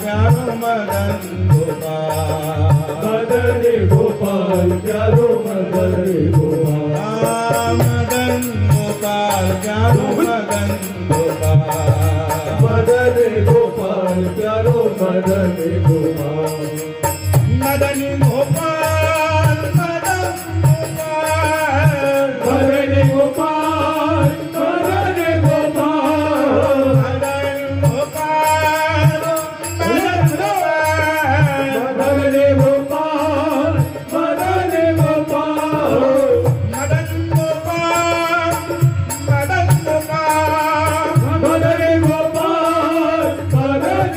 प्यारो मदन गोपाल, मदन गोपाल प्यारो मदन गोपाल, मदन गोपाल प्यारो मदन गोपाल, मदन गोपाल प्यारो मदन गोपाल, मदन गोपाल मदन गोपाल, मदन गोपाल मदन गोपाल, मदन गोपाल मदन गोपाल, मदन गोपाल मदन गोपाल, मदन गोपाल मदन गोपाल, मदन गोपाल मदन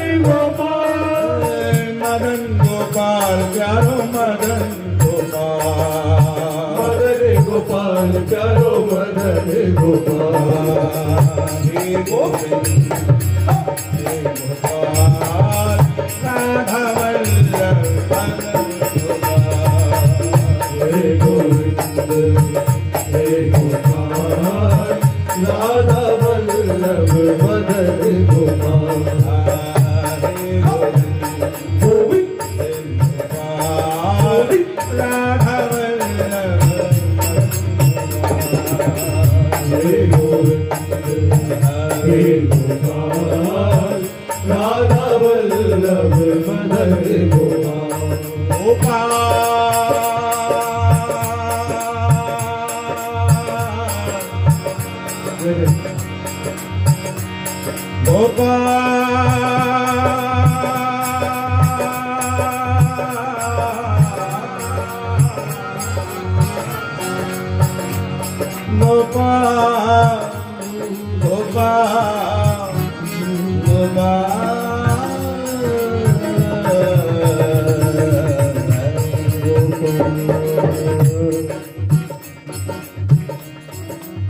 गोपाल, मदन गोपाल प्यारो मदन गोपाल, मदन गोपाल प्यारो मदन गोपाल, हे गोविंद हे गोपाल राधा वल्लभ मदन गोपाल, हे गोविंद हे गोपाल राधा वल्लभ मदन गोपाल, हे गोविंद गोविंद हे गोपाल राधा वल्लभ हे गोविंद हे गोपाल राधा वल्लभ मदन गोपाल,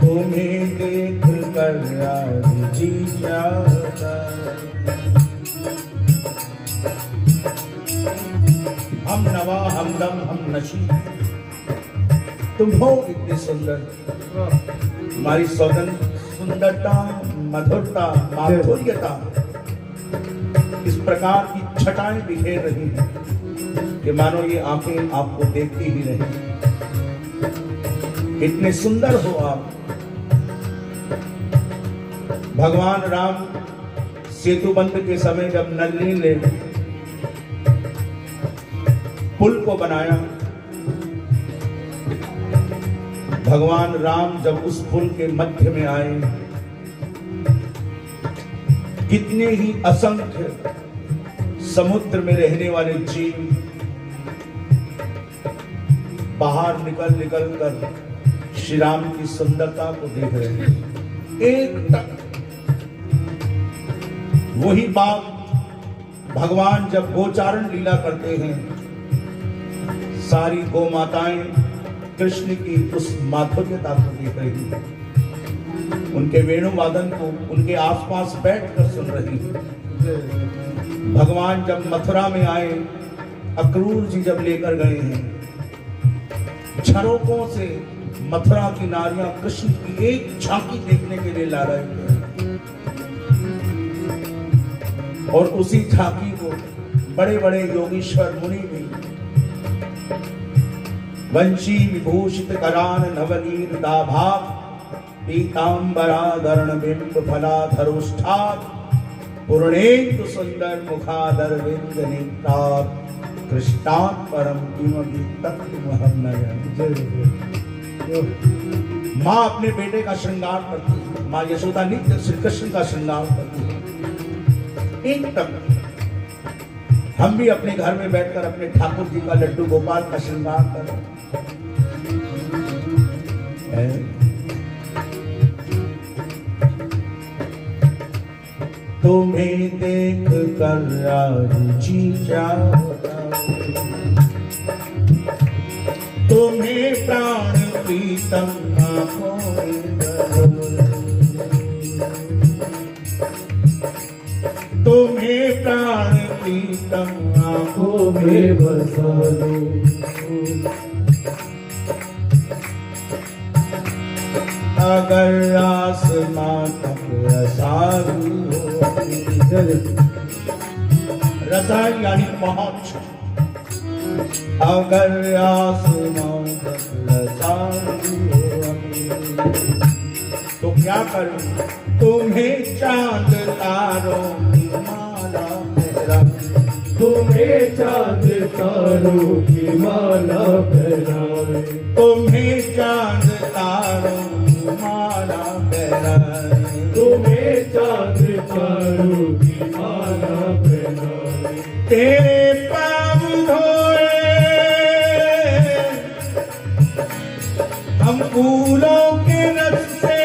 तुम्हें देख कर आज जी जाता, हम नवा हमदम हम नशी, तुम हो इतने सुंदर, हमारी सुंदरता मधुरता माधुर्यता इस प्रकार की छटाएं बिखेर रही हैं कि मानो ये आंखें आपको देखती ही नहीं। इतने सुंदर हो आप। भगवान राम सेतुबंध के समय जब नलिनी ने पुल को बनाया, भगवान राम जब उस पुल के मध्य में आए, कितने ही असंख्य समुद्र में रहने वाले जीव बाहर निकल कर श्री राम की सुंदरता को देख रहे हैं। एक टक वही बात भगवान जब गोचारण लीला करते हैं, सारी गौ माताएं कृष्ण की उस माधुर्यता को देख रही हैं, उनके वेणुवादन को उनके आसपास बैठकर सुन रही हैं। भगवान जब मथुरा में आए, अक्रूर जी जब लेकर गए हैं, झरोकों से मथुरा की नारियां कृष्ण की एक झांकी देखने के लिए ला रहे थे, और उसी झांकी को बड़े बड़े योगीश्वर मुनि भी वंशी विभूषित करान नवनीर दाभाग पीतांबराधरण बिंब फलाधरोष्ठात् पूर्णेन्दु सुंदर मुखादर विंद नेत्रात् कृष्णात् परम किमपि तत्त्वमहं न जाने। माँ अपने बेटे का श्रृंगार करती है, माँ यशोदा नित्य श्री कृष्ण का श्रृंगार करती है। एक तक हम भी अपने घर में बैठकर अपने ठाकुर जी का लड्डू गोपाल का श्रृंगार करें। तुम्हें देख कर आज जी जाता, तुम्हें प्राण प्रीतम आंखों में बदल, तुम्हें प्राण प्रीतम आंखों में बसा लो, अगर आसमां तक रसालू हो, रज़ाई यानी पहुंच। अगर आसमां रज़ाई तो क्या करूं, तुम्हें चांद तारों की माला पहरा, तुम्हें चांद तारों की माला पहनाए, तुम्हें चांद तारों की माला पहराए, तुम्हें चांद तारों की माला पहनाए। तेरे पाँव धोए हम फूलों के रस से,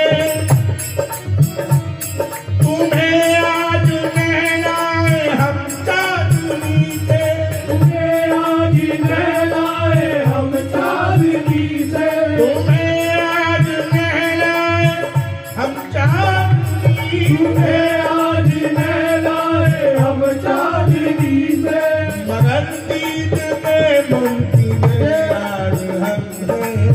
तुम्हें आज नहलाए हम चांदनी से, तुम्हें आज नहलाए हम चांदनी से, तुम्हें आज नहलाए हम चांदनी से, तुम्हें आज नहलाए हम चांदनी से। मगर दीद में मुमकिन आज हम हैं,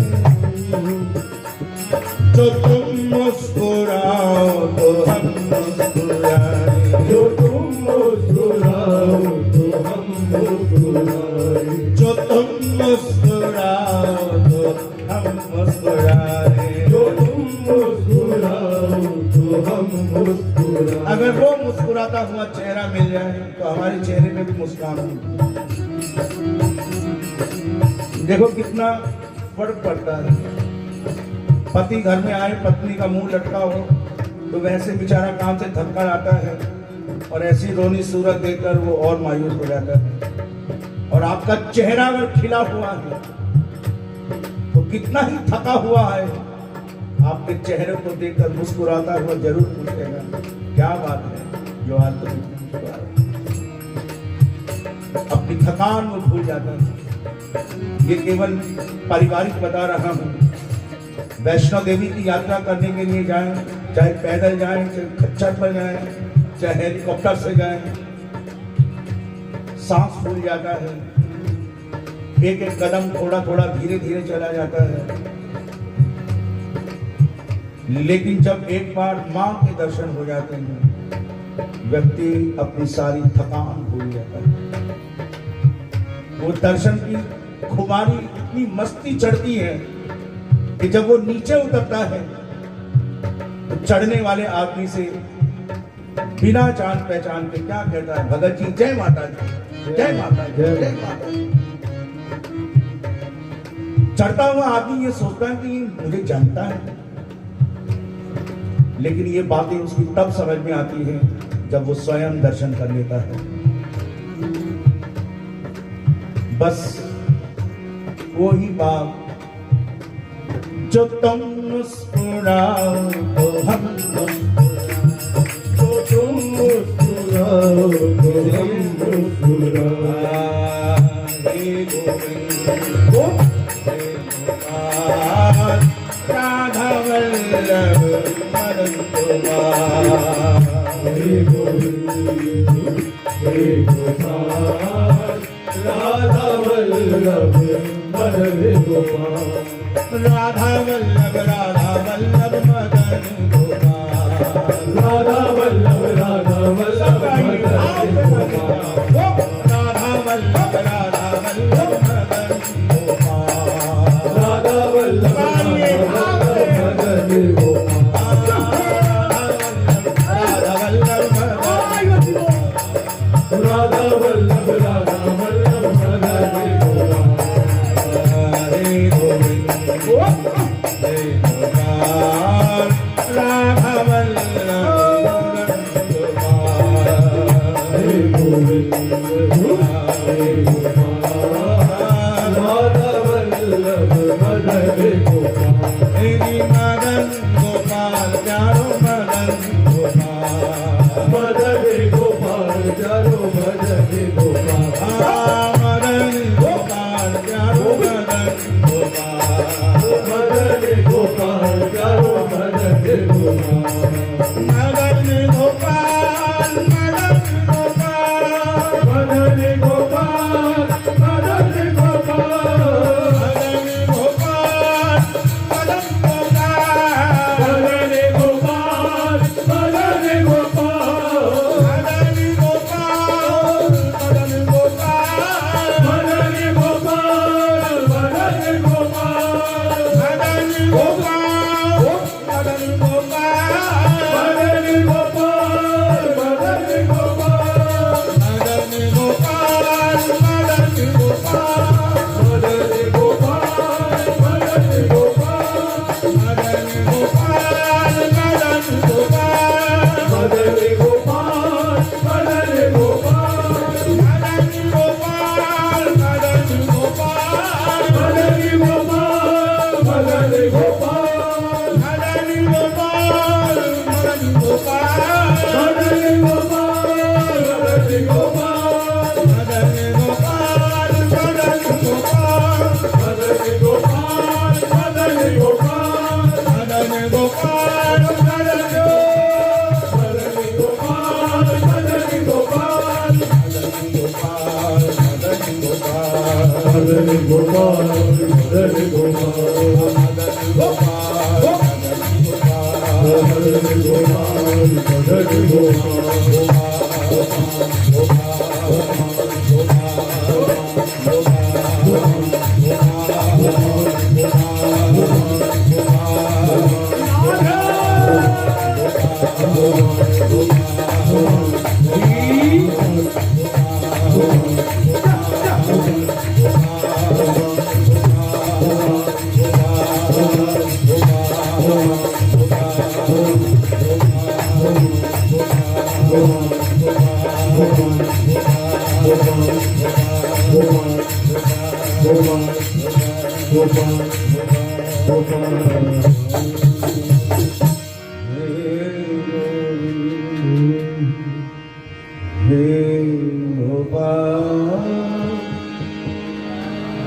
जो तुम मुस्कुराओ तो हम मुस्कुराए, जो तुम मुस्कुराओ तो हम मुस्कुराए, जो तुम मुस्कुराओ तो हम मुस्कुराए। जो तुम मुस्कुराओ तो हम मुस्कुराए। अगर वो मुस्कुराता हुआ चेहरा मिल जाए तो हमारे चेहरे पे भी मुस्कान हो। देखो कितना फर्क पड़ता है। पति घर में आए, पत्नी का मुंह लटका हो तो वैसे बेचारा काम से थक कर आता है और ऐसी रोनी सूरत देखकर वो और मायूस हो जाता है। और आपका चेहरा अगर खिला हुआ है तो कितना ही थका हुआ है, आपके चेहरे को देखकर मुस्कुराता हुआ जरूर पूछेगा क्या बात है जो आज तुम मुस्कुरा रहे हो? अपनी थकान में भूल जाता है। ये केवल पारिवारिक बता रहा हूँ। वैष्णो देवी की यात्रा करने के लिए जाएं, चाहे पैदल जाएं, चाहे खच्चर पर जाएं, चाहे हेलीकॉप्टर से जाएं, सांस फूल जाता है। एक एक कदम थोड़ा थोड़ा धीरे धीरे चला जाता है। लेकिन जब एक बार मां के दर्शन हो जाते हैं, व्यक्ति अपनी सारी थकान भूल जाता है। वो दर्शन की खुमारी इतनी मस्ती चढ़ती है कि जब वो नीचे उतरता है तो चढ़ने वाले आदमी से बिना जान पहचान के क्या कहता है, भगत जी जय माता दी, जय माता दी, जय माता दी। चढ़ता हुआ आदमी ये सोचता है कि मुझे जानता है, लेकिन ये बातें उसकी तब समझ में आती है जब वो स्वयं दर्शन कर लेता है। बस वो ही बात, जो तुम मुस्कुराओ तो हम मुस्कुराए, जो तुम मुस्कुराओ तो हम मुस्कुराए। हे गोविंद हे गोपाल, राधा वल्लभ मदन कुमार। हे गोविंद हे गोपाल, राधा वल्लभ मदन गोपाल। राधा वल्लभ मदन गोपाल, राधा वल्लभ मदन गोपाल। राधा वल्लभ मदन गोपाल, राधा वल्लभ मदन गोपाल। राधा वल्लभ राधा वल्लभ मदन गोपाल। हे गोविंद हे गोपाल, राधा वल्लभ मदन गोपाल। हे गोविंद हे गोपाल, राधा वल्लभ मदन गोपाल। तेरी मदन गोपाल प्यारो मदन गोपाल, मदन गोपाल चारो मदन गोपाल। मदन गोपाल प्यारो मदन गोपाल, मदन गोपाल चारो मदन गोपाल। मदन गोपाल मदन गोपाल, मदन गोपाल मदन गोपाल। मदन गोपाल मदन गोपाल, मदन गोपाल मदन गोपाल। मदन गोपाल मदन गोपाल मदन गोपाल मदन गोपाल मदन गोपाल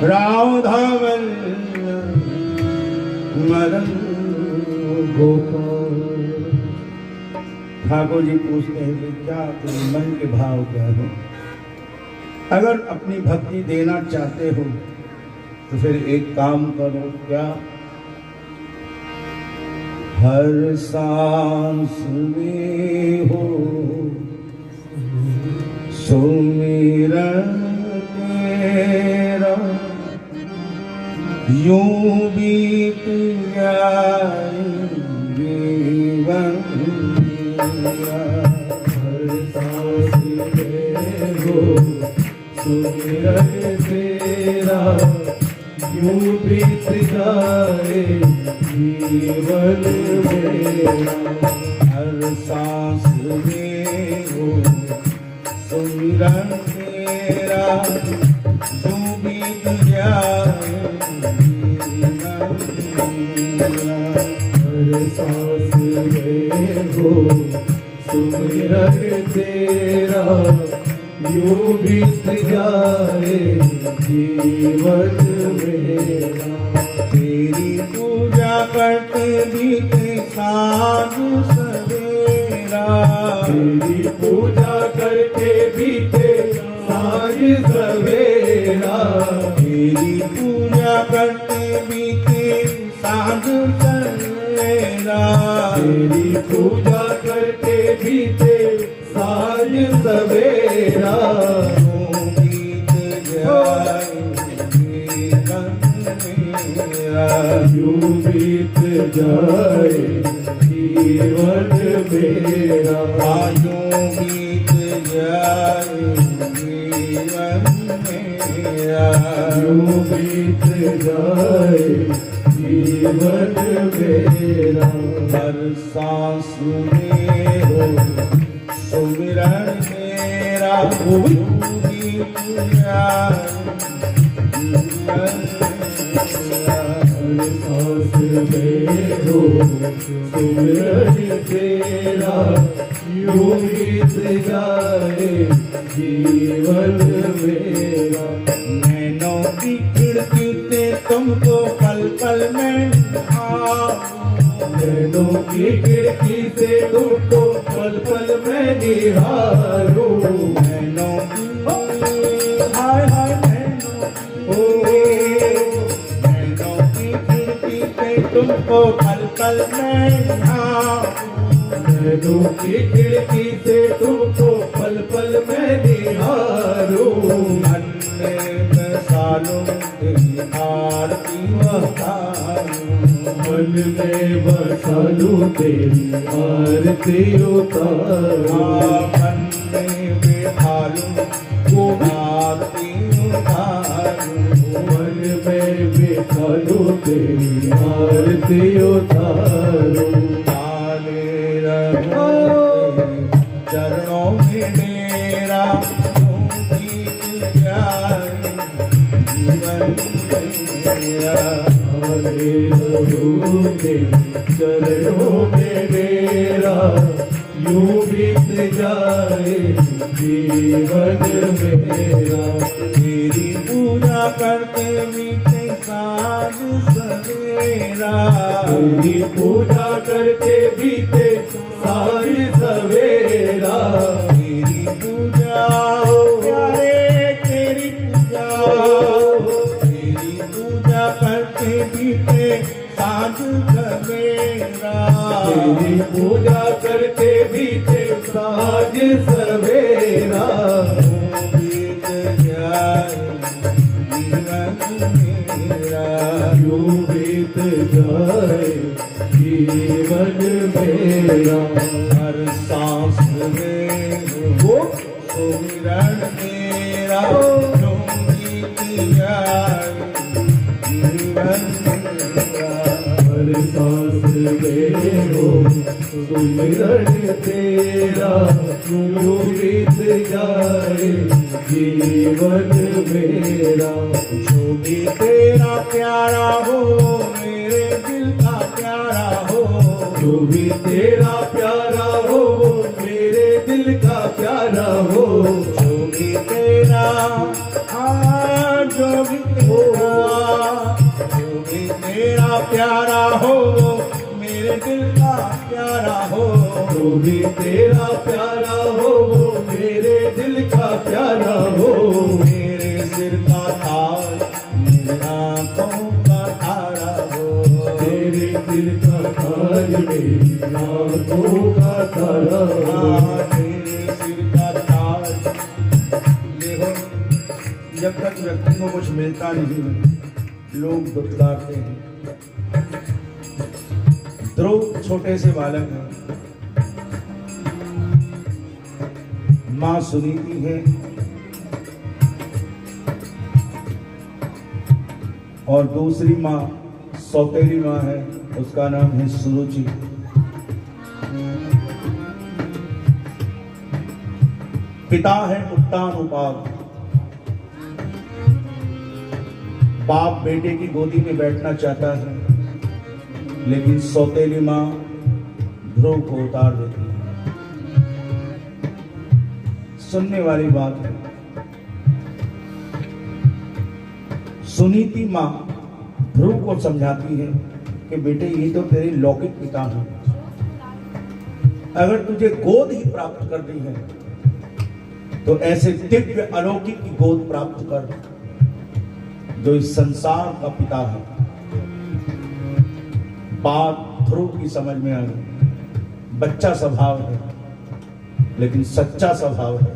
राधावल मदन गोपाल। ठाकुर जी पूछते हैं कि क्या तेरे मन के भाव क्या है? अगर अपनी भक्ति देना चाहते हो तो फिर एक काम करो, क्या? हर सांस में हो सुमिरन तेरा, यूं बीत जाए जीवन मेरा। हर सांस में हो सुमिरन तेरा, यूं बीत जाए जीवन मेरा। हर सांस में हो सुमिरन तेरा, यूं बीत जाए जीवन मेरा। हर सांस में हो सुमिरन तेरा, यूं बीत जाए जीवन मेरा। तेरी पूजा करते बीते साँझ सवेरा, तेरी पूजा करके बीते साँझ सवेरा। तेरी पूजा करते बीते साँझ सवेरा। तेरी पूजा करके बीते साँझ सवेरा। यूं बीत जाए जीवन मेरा, यूं बीत जाए जीवन मेरा। यूं बीत जाए जीवन मेरा। यूं बीत जाए जीवन मेरा। हर सांस में हो सुमिरन तेरा, यूं बीत जाए जीवन मेरा। हर सांस में हो सुमिरन तेरा, यूं बीत जाए जीवन मेरा। नैनों की खिड़की से तुमको पल पल में नैनों की खिड़की से तुमको पल पल में निहारूं। नैनों की हाय हाय नैनों की खिड़की से तुमको पल पल में नैनों की खिड़की से तुमको पल पल में निहारूं। मन में सालों तेरी आरती उतारूं। मन में बसा लूं तेरी आरती उतारूं। मन में बिठा लूं वो आरती उतारूं। मन में बिठा लूं तेरी आरती उतारूं। काले रहो चरणों में मेरा, यूं बीत जाए जीवन मेरा। हरे रहूं तेरे चरणों में मेरा, यूं बीत जाए जीवन मेरा। तेरी पूजा करते बीते साँझ सवेरा। तेरी पूजा करके बीते साँझ सवेरा। तेरी पूजा हो प्यारे, तेरी पूजा हो मेरा हर सांस में वो सुमिरन तेरा जो गीत गाए जीवन मेरा। हर सांस में हो सुमिरन तेरा जो गीत गाए जीवन मेरा। जो भी तेरा प्यारा हो मेरे दिल का प्यारा हो। जो भी तेरा प्यारा हो मेरे दिल का प्यारा हो। जो भी तेरा जो भी तेरा प्यारा हो मेरे दिल का प्यारा हो। जो भी तेरा प्यारा हो मेरे दिल का प्यारा हो। मेरे सिर का ताज मेरी आंखों का तारा हो। तेरे दिल का ताज मेरी आंखों का तारा हो। तेरे सिर का ताज। देखो जब तक व्यक्ति को कुछ मिलता नहीं लोग दुत्कारते हैं। ध्रुव छोटे से बालक हैं, मां सुनीति है और दूसरी मां सौतेली मां है, उसका नाम है सुरुचि। पिता है उत्तानुपाद। बाप बेटे की गोदी में बैठना चाहता है लेकिन सौतेली मां ध्रुव को उतार देती है। सुनने वाली बात है। सुनीति मां ध्रुव को समझाती है कि बेटे ये तो तेरे लौकिक पिता हैं, अगर तुझे गोद ही प्राप्त करनी है तो ऐसे दिव्य अलौकिक की गोद प्राप्त कर जो इस संसार का पिता है। बात ध्रुव की समझ में आ गई। बच्चा स्वभाव है लेकिन सच्चा स्वभाव है।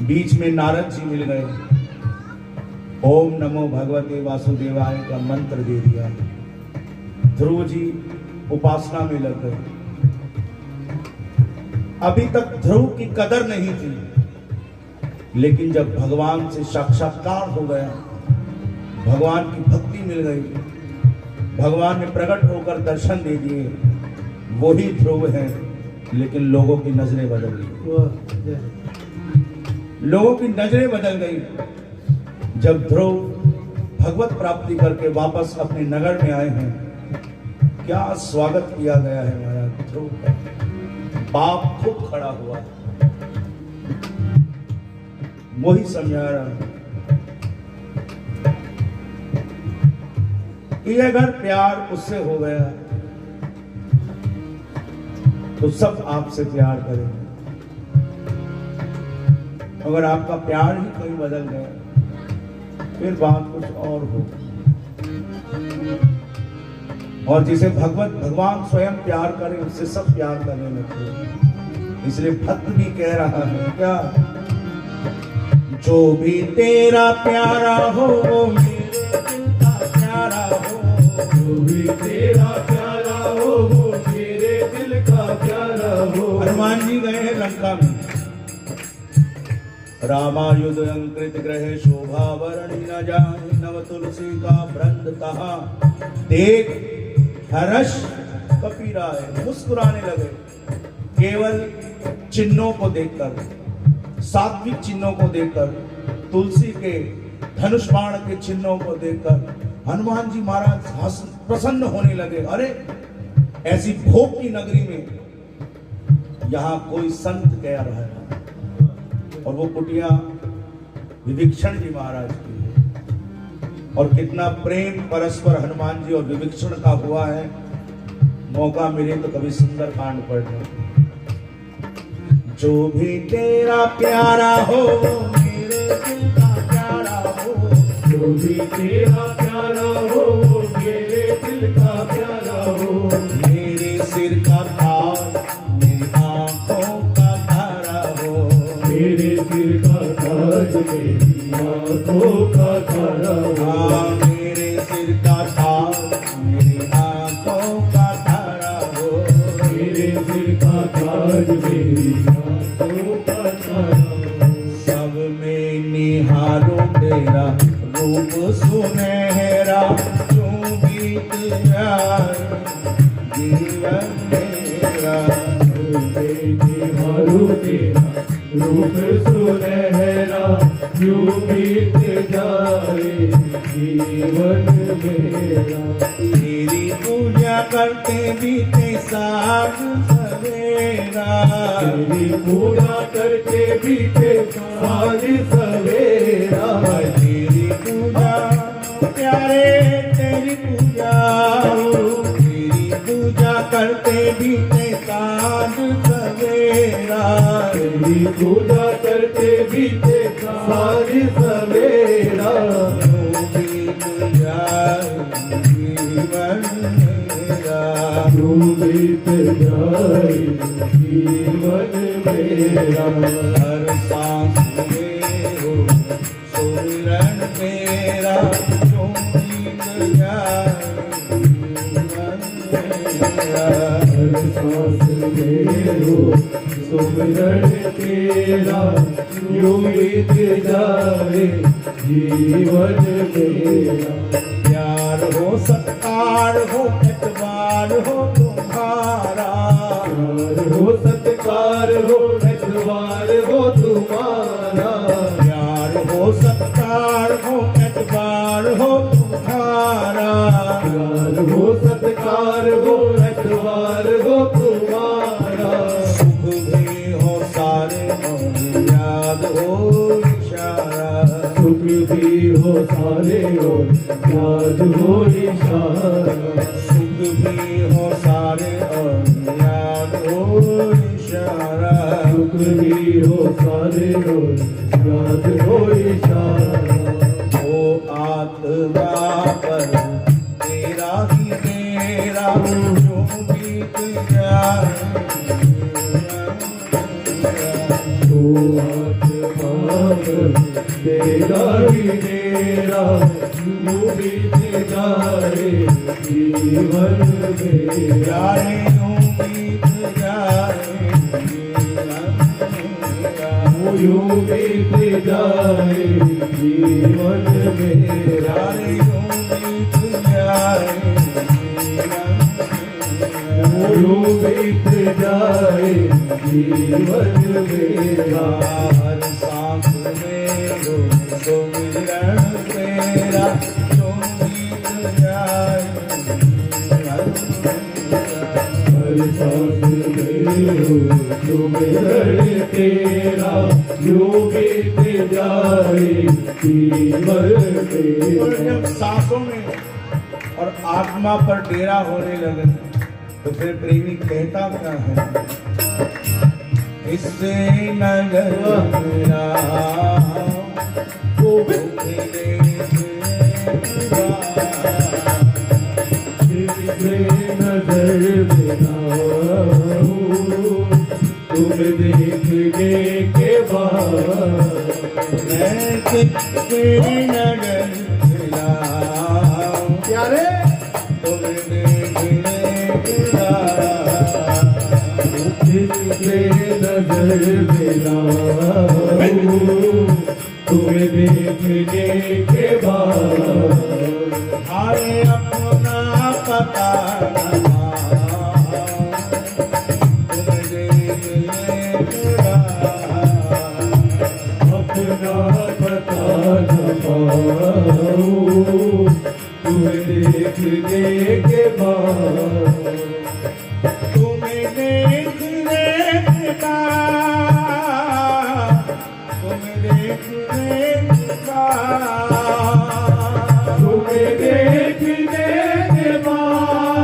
बीच में नारद जी मिल गए, ओम नमो भगवते वासुदेवाय का मंत्र दे दिया। ध्रुव जी उपासना में लग गए। अभी तक ध्रुव की कदर नहीं थी लेकिन जब भगवान से साक्षात्कार हो गया, भगवान की भक्ति मिल गई, भगवान ने प्रकट होकर दर्शन दे दिए, वही ध्रुव है लेकिन लोगों की नजरें बदल गई। लोगों की नजरें बदल गई। जब ध्रुव भगवत प्राप्ति करके वापस अपने नगर में आए हैं, क्या स्वागत किया गया है महाराज ध्रुव का। बाप खुद खड़ा हुआ है, वही समझा रहा है कि अगर प्यार उससे हो गया तो सब आपसे प्यार करेंगे। अगर आपका प्यार ही कहीं बदल गया फिर बात कुछ और हो। और जिसे भगवान स्वयं प्यार करे उससे सब प्यार करने लगते। इसलिए भक्त भी कह रहा है क्या, जो भी तेरा प्यारा हो मेरे दिल का प्यारा हो। जो भी तेरा प्यारा हो मेरे दिल का प्यारा हो। हनुमान जी गए हैं लंका में, रामायुध अंकृत ग्रह शोभा वर्णि न जाने, नव तुलसी का वृंद कहा देख हर्ष कपीराए। मुस्कुराने लगे केवल चिन्हों को देखकर, सात्विक चिन्हों को देखकर, तुलसी के धनुष बाण के चिन्हों को देखकर हनुमान जी महाराज प्रसन्न होने लगे। अरे ऐसी भोग की नगरी में यहां कोई संत कह रहा है और वो कुटिया विभीषण जी महाराज की है। और कितना प्रेम परस्पर हनुमान जी और विभीषण का हुआ है। मौका मिले तो कभी सुंदर कांड पढ़ना। जो भी तेरा प्यारा हो मेरे दिल का प्यारा हो। जो भी तेरा प्यारा हो मेरे दिल का प्यारा हो। मेरे सिर का ताज मेरी आंखों का तारा हो। मेरे सिर का ताज मेरी आंखों का तारा हो। मेरे सिर का ताज मेरी आंखों का तारा हो। तेरा रूप सुनहरा यूं बीत जाए जीवन मेरा। मारू तेरा रूप सुनहरा यूं बीत जाए जीवन मेरा। तेरी पूजा करते बीते साँझ सवेरा। तेरी पूजा करके बीते साँझ सवेरा। तेरी पूजा प्यारे तेरी पूजा, तेरी पूजा करते बीते साँझ सवेरा। तेरी पूजा करके बीते साँझ सवेरा। बीत जाए जीवन मेरा। तू बीत जाए जीवन मेरा। हर सांस में हो सुमिरन तेरा यूं बीत जाए जीवन मेरा। हर सांस में हो सुमिरन तेरा यूं बीत जाए जीवन मेरा। प्यार हो सत्कार हो एतबार हो तुम्हारा। प्यार हो सत्कार हो एतबार हो तुम्हारा। प्यार हो सत्कार हो एतबार हो तुम्हारा। प्यार हो सत्कार हो एतबार हो तुम्हारा। सुख भी हो सारे और याद हो इशारा। सुख भी हो सारे और याद हो इशारा। सुख भी हो सारे और याद हो इशारा। सुख भी हो सारे और याद हो इशारा। ओ आत्मा पर तेरा ही मेरा जो बीत जाए। तो आत्मा तेरा ही मेरा यूं बीत जाए जीवन मेरा। जाए यूं बीत जाए जीवन मेरा। यूं बीत जाए जीवन मेरा। जाए यूं बीत जाए जीवन मेरा। यूं बीत जाए जीवन मेरा। हर सांस में हो सुमिरन तेरा यूं बीत जाए जीवन मेरा। हर सांस में हो सुमिरन तेरा यूं बीत जाए जीवन और मेरा। जब सांसों में और आत्मा पर डेरा होने लगे तो फिर प्रेमी कहता क्या है? इससे नगर मेरा वो तेरे नजर तुम देखने के बाद मैं तेरी नगर मिला प्यारे तुम देखने के बाद। नजर मिला तुम्हें देखने के बाद। आए अपना पता तुम देखने के बाद। अपना पता न पाऊं तुम्हें देखने के बाद। तुम्हें देखने के बाद, तुम्हें देखने के बाद, तुम्हें देखने के बाद।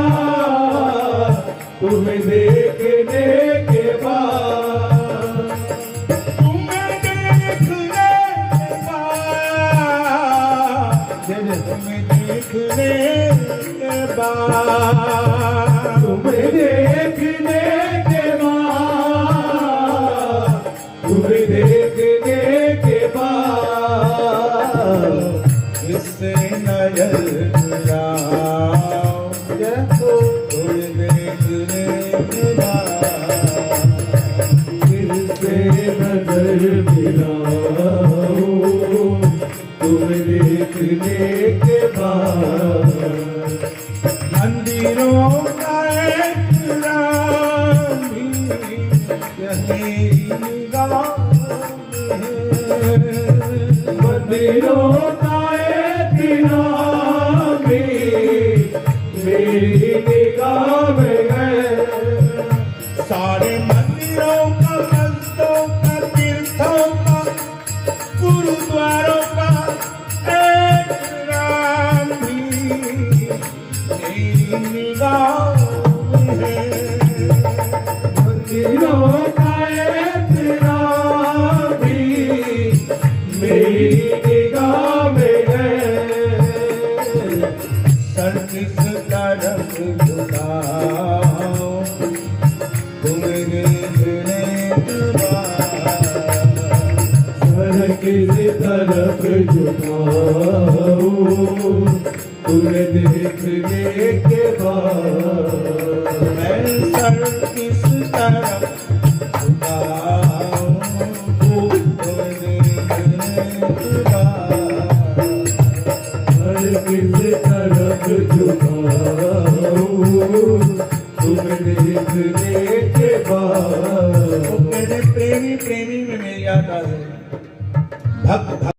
तुम्हें देखने के बाद। तुम्हें देखने के बाद, तुम्हें देखने के बाद। तुम्हें देखने के बाद। तुम्हें देखने के बाद। इससे नजर मिला मंदिरों का एक नाम भी मेरी निगाह में है। सारे मंदिरों का, मस्जिदों का, तीर्थों का, गुरुद्वारों का एक नाम भी मेरी निगाह में है। मंदिरों का एक नाम भी मेरी निगाह में है। सर किस तरफ झुकाओ तुम देखने के बाद। सर किस तरफ झुकाओ तुम्हें देखने के बाद। मैं सर किस तरफ झुकाऊं तुम देखने के बाद। सर किस तरफ झुकाओ तुम्हें देखने के बाद। वो कहते प्रेमी प्रेमी में मेरी याद आ गई। भक्त